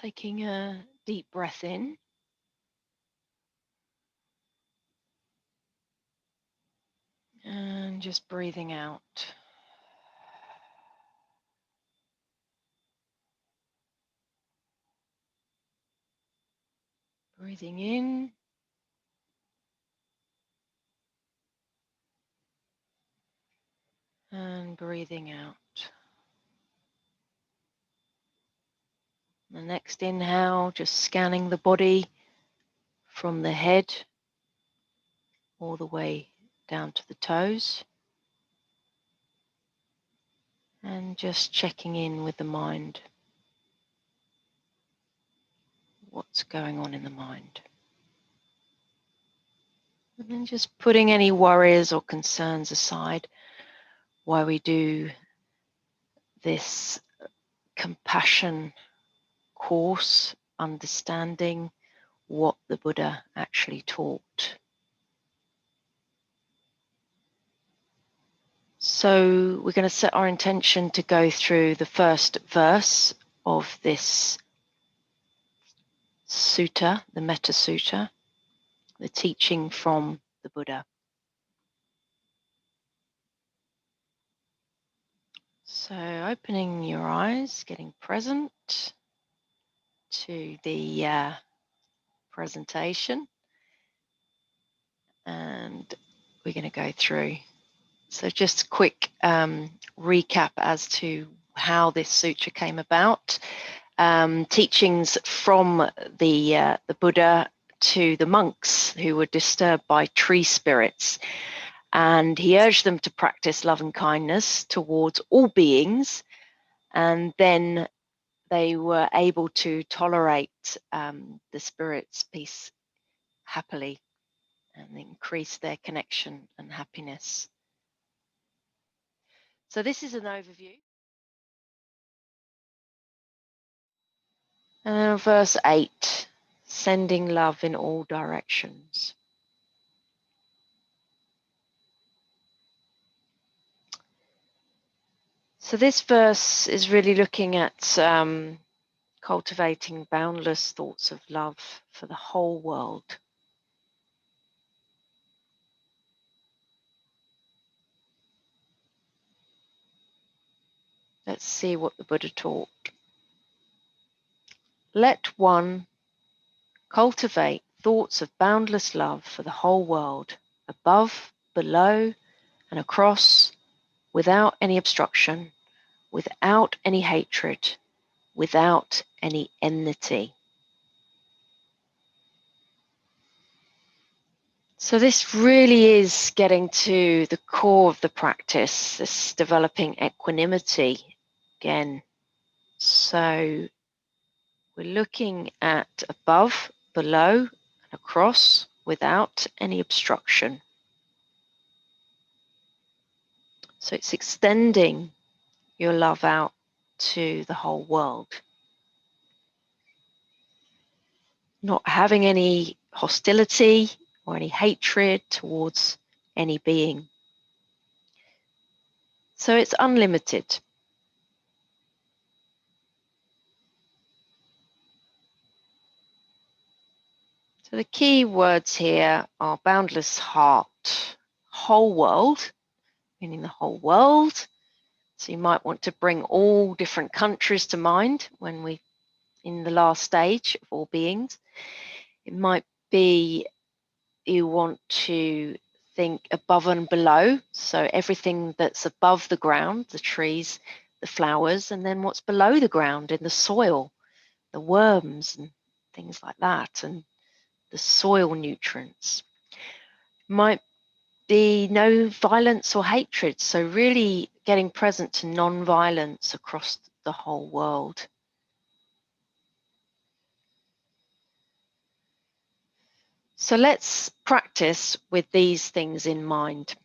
Taking a deep breath in. And just breathing out. Breathing in. And breathing out. The next inhale, just scanning the body from the head all the way down to the toes. And just checking in with the mind. What's going on in the mind? And then just putting any worries or concerns aside while we do this compassion course, understanding what the Buddha actually taught. So we're going to set our intention to go through the first verse of this sutta, the Metta Sutta, the teaching from the Buddha. So opening your eyes, getting present to the presentation, and we're going to go through. So just a quick recap as to how this sutra came about. Teachings from the Buddha to the monks who were disturbed by tree spirits. And he urged them to practice loving kindness towards all beings, and then they were able to tolerate the spirits' peace happily and increase their connection and happiness. So this is an overview. And then verse 8, sending love in all directions. So this verse is really looking at cultivating boundless thoughts of love for the whole world. Let's see what the Buddha taught. Let one cultivate thoughts of boundless love for the whole world, above, below, and across, without any obstruction, without any hatred, without any enmity. So this really is getting to the core of the practice, this developing equanimity again. So we're looking at above, below, and across without any obstruction. So it's extending your love out to the whole world. Not having any hostility or any hatred towards any being. So it's unlimited. So the key words here are boundless heart, whole world, meaning the whole world. So you might want to bring all different countries to mind when we, in the last stage of all beings. It might be you want to think above and below, so everything that's above the ground, the trees, the flowers, and then what's below the ground in the soil, the worms and things like that, and the soil nutrients. Might be no violence or hatred, so really getting present to non-violence across the whole world. So let's practice with these things in mind.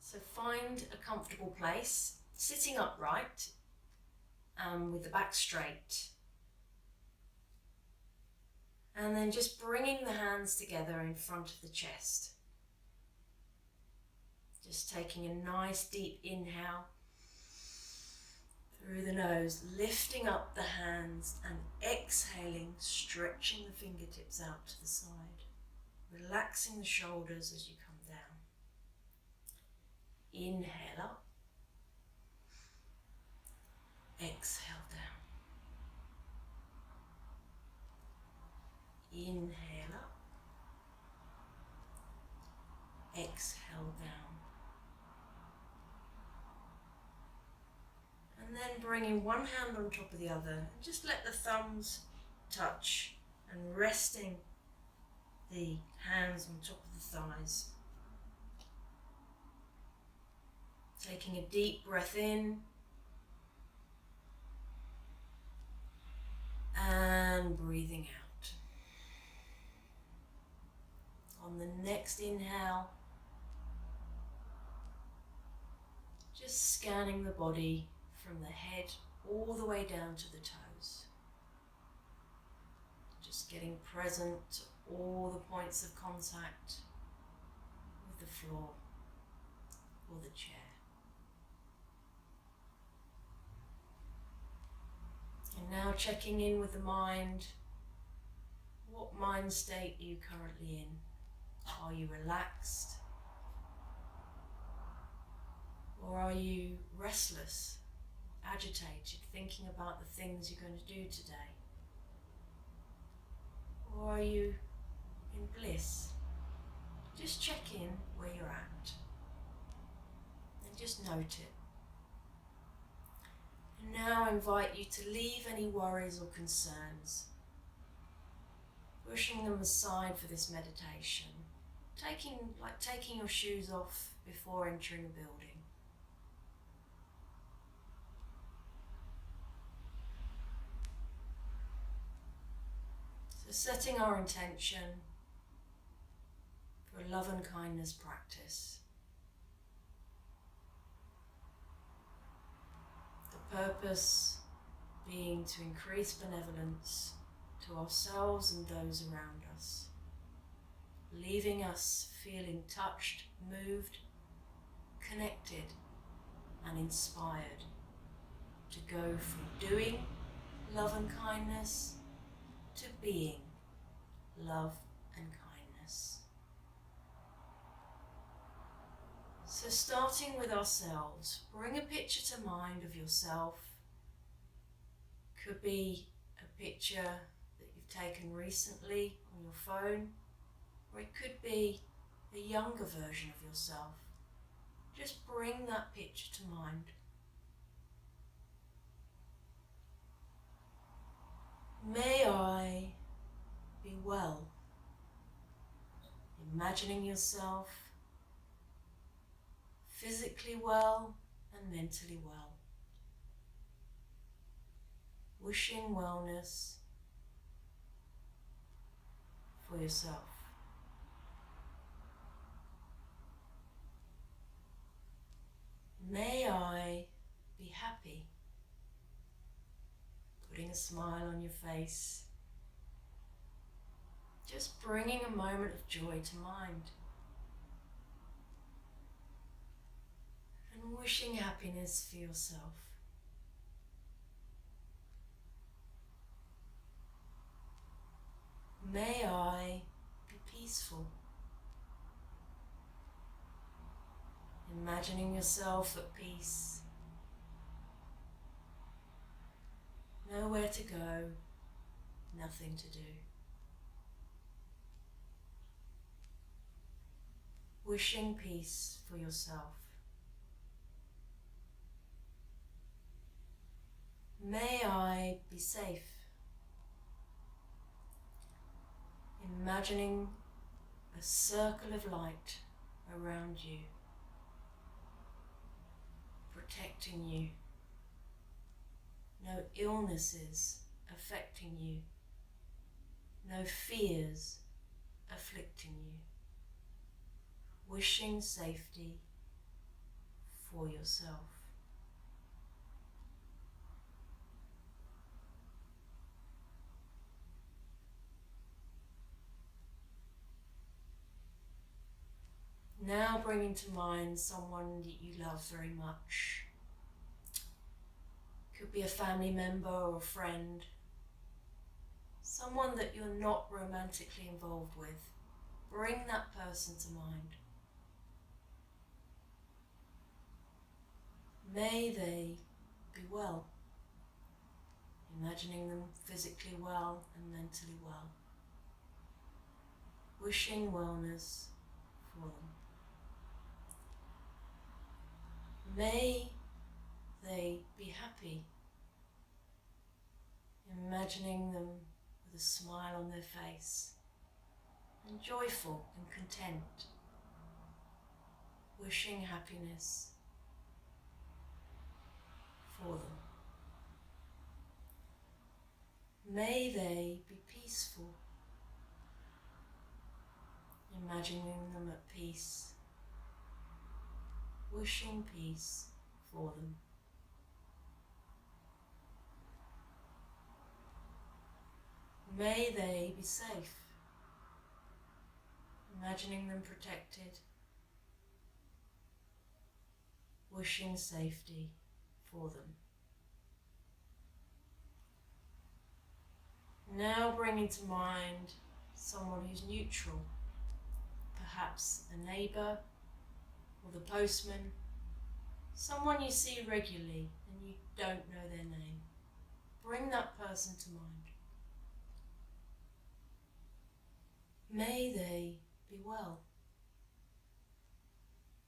So find a comfortable place, sitting upright, with the back straight. And then just bringing the hands together in front of the chest. Just taking a nice deep inhale through the nose, lifting up the hands and exhaling, stretching the fingertips out to the side, relaxing the shoulders as you come down. Inhale up, exhale down. Inhale up, exhale down. And then bringing one hand on top of the other, and just let the thumbs touch and resting the hands on top of the thighs. Taking a deep breath in and breathing out. On the next inhale, just scanning the body from the head all the way down to the toes. Just getting present to all the points of contact with the floor or the chair. And now checking in with the mind. What mind state are you currently in? Are you relaxed? Or are you restless, agitated, thinking about the things you're going to do today? Or are you in bliss? Just check in where you're at and just note it. And now I invite you to leave any worries or concerns, pushing them aside for this meditation, taking your shoes off before entering a building. So setting our intention for a love and kindness practice. The purpose being to increase benevolence to ourselves and those around us, leaving us feeling touched, moved, connected and inspired to go from doing love and kindness to being love and kindness. So starting with ourselves, bring a picture to mind of yourself. Could be a picture that you've taken recently on your phone, or it could be a younger version of yourself. Just bring that picture to mind. May I be well. Imagining yourself physically well and mentally well. Wishing wellness for yourself. May I be happy. Putting a smile on your face. Just bringing a moment of joy to mind. And wishing happiness for yourself. May I be peaceful. Imagining yourself at peace. Nowhere to go, nothing to do. Wishing peace for yourself. May I be safe. Imagining a circle of light around you, protecting you. No illnesses affecting you. No fears afflicting you. Wishing safety for yourself. Now bringing to mind someone that you love very much. Could be a family member or a friend. Someone that you're not romantically involved with. Bring that person to mind. May they be well. Imagining them physically well and mentally well. Wishing wellness for them. May they be happy. Imagining them with a smile on their face and joyful and content. Wishing happiness for them. May they be peaceful. Imagining them at peace. Wishing peace for them. May they be safe. Imagining them protected. Wishing safety for them. Now bringing to mind someone who's neutral, perhaps a neighbour or the postman, someone you see regularly and you don't know their name. Bring that person to mind. May they be well.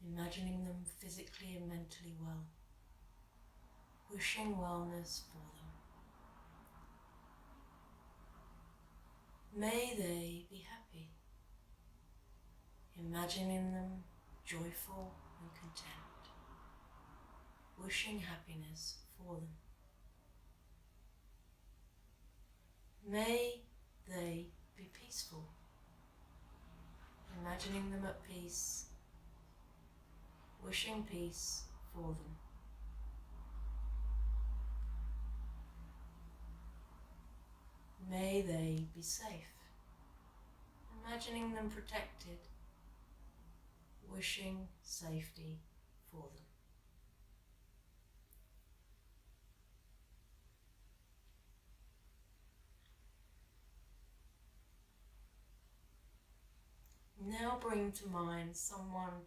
Imagining them physically and mentally well. Wishing wellness for them. May they be happy. Imagining them joyful and content. Wishing happiness for them. May they be peaceful. Imagining them at peace. Wishing peace for them. May they be safe. Imagining them protected. Wishing safety for them. Now bring to mind someone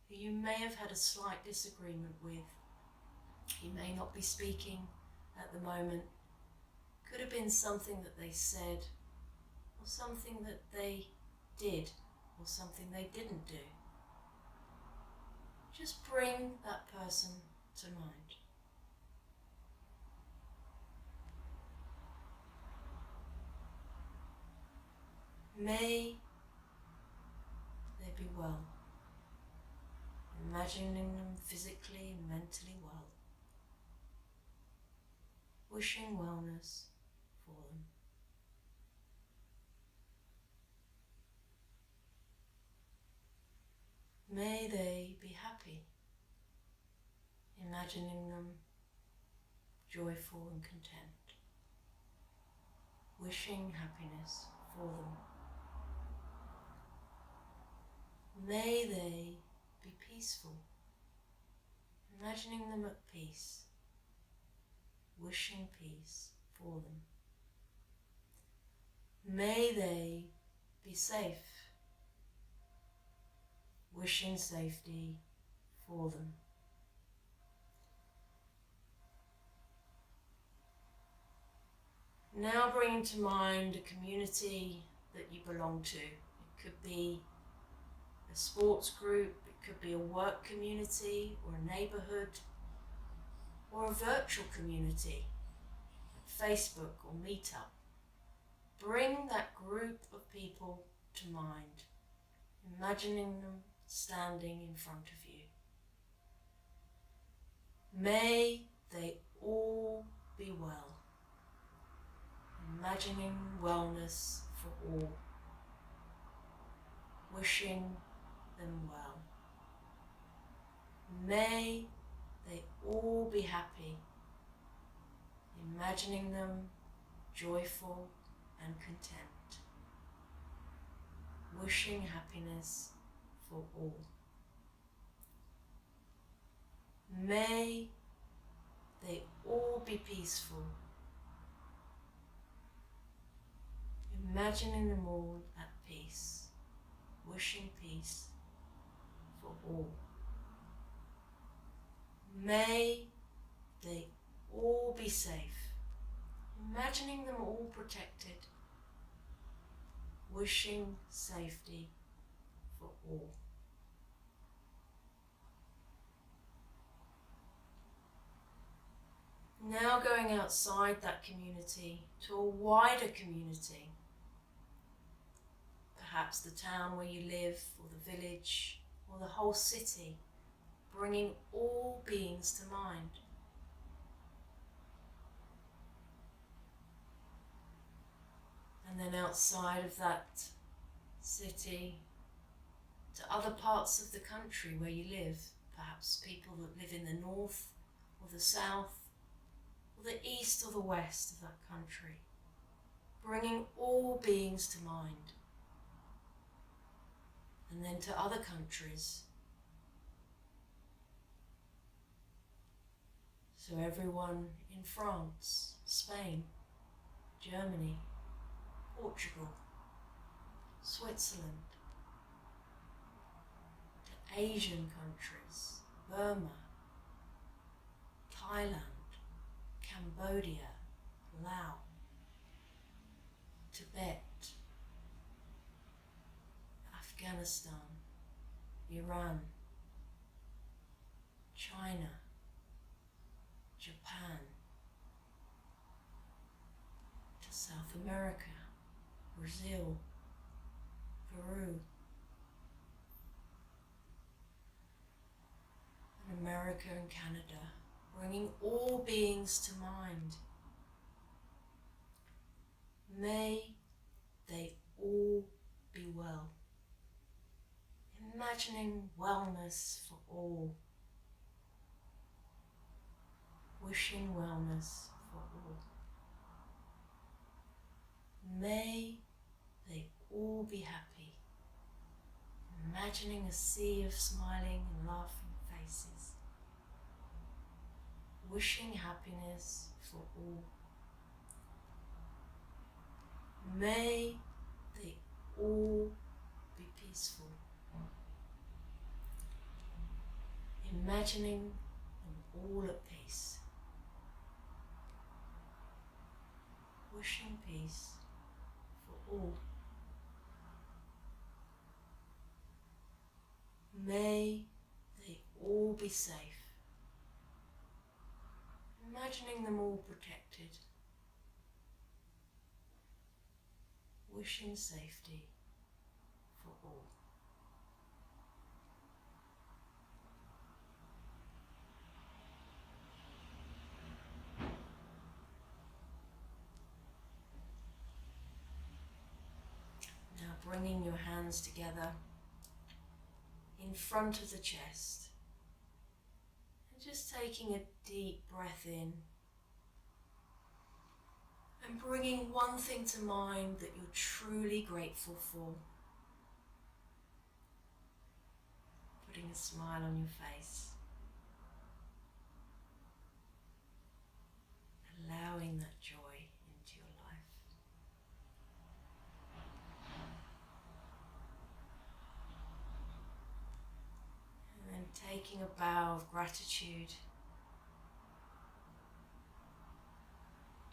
who you may have had a slight disagreement with. He may not be speaking at the moment. Could have been something that they said, or something that they did, or something they didn't do. Just bring that person to mind. May they be well. Imagining them physically and mentally well. Wishing wellness for them. May they be happy. Imagining them joyful and content. Wishing happiness for them. May they be peaceful. Imagining them at peace. Wishing peace for them. May they be safe. Wishing safety for them. Now bringing to mind a community that you belong to. It could be a sports group, it could be a work community or a neighbourhood or a virtual community, Facebook or Meetup. Bring that group of people to mind, imagining them standing in front of you. May they all be well. Imagining wellness for all. Wishing them well. May they all be happy. Imagining them joyful and content. Wishing happiness for all. May they all be peaceful. Imagining them all at peace, wishing peace for all. May they all be safe, imagining them all protected, wishing safety for all. Now going outside that community to a wider community, perhaps the town where you live, or the village, or the whole city, bringing all beings to mind. And then outside of that city, to other parts of the country where you live, perhaps people that live in the north, or the south, or the east or the west of that country, bringing all beings to mind. And then to other countries. So everyone in France, Spain, Germany, Portugal, Switzerland, to Asian countries, Burma, Thailand, Cambodia, Laos, Tibet, Afghanistan, Iran, China, Japan, to South America, Brazil, Peru, and America and Canada, bringing all beings to mind. May they all be well, imagining wellness for all, wishing wellness for all. May they all be happy, imagining a sea of smiling and laughing faces, wishing happiness for all. May they all be peaceful, imagining them all at peace, wishing peace for all. May they all be safe, imagining them all protected, wishing safety for all. Now bringing your hands together in front of the chest and just taking a deep breath in and bringing one thing to mind that you're truly grateful for. Putting a smile on your face. Allowing that joy into your life. And then taking a bow of gratitude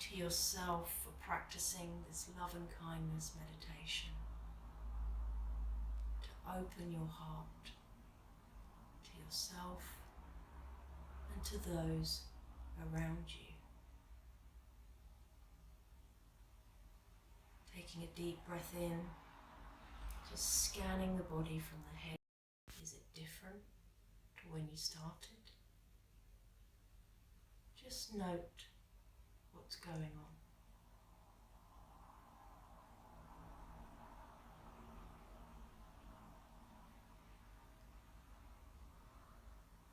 to yourself for practicing this love and kindness meditation. To open your heart to yourself and to those around you. Taking a deep breath in, just scanning the body from the head. Is it different to when you started? Just note what's going on.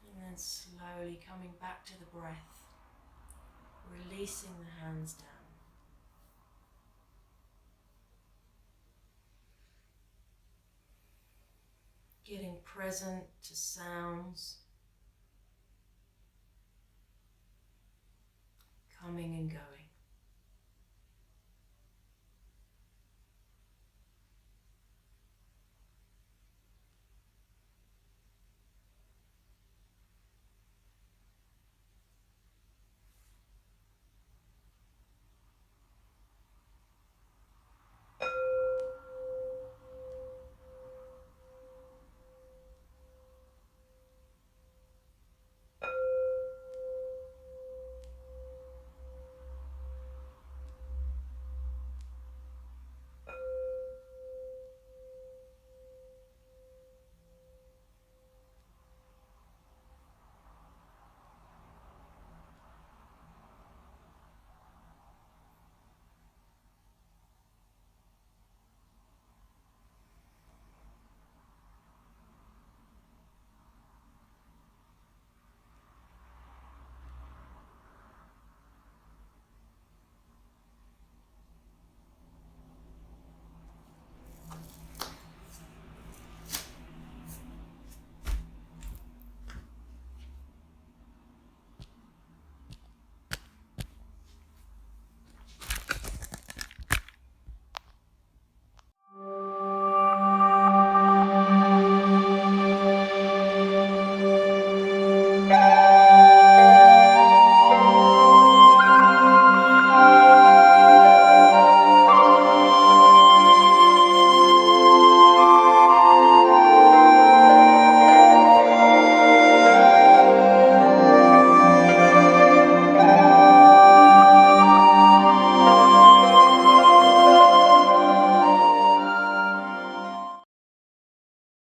And then slowly coming back to the breath, releasing the hands down. Getting present to sounds coming and going.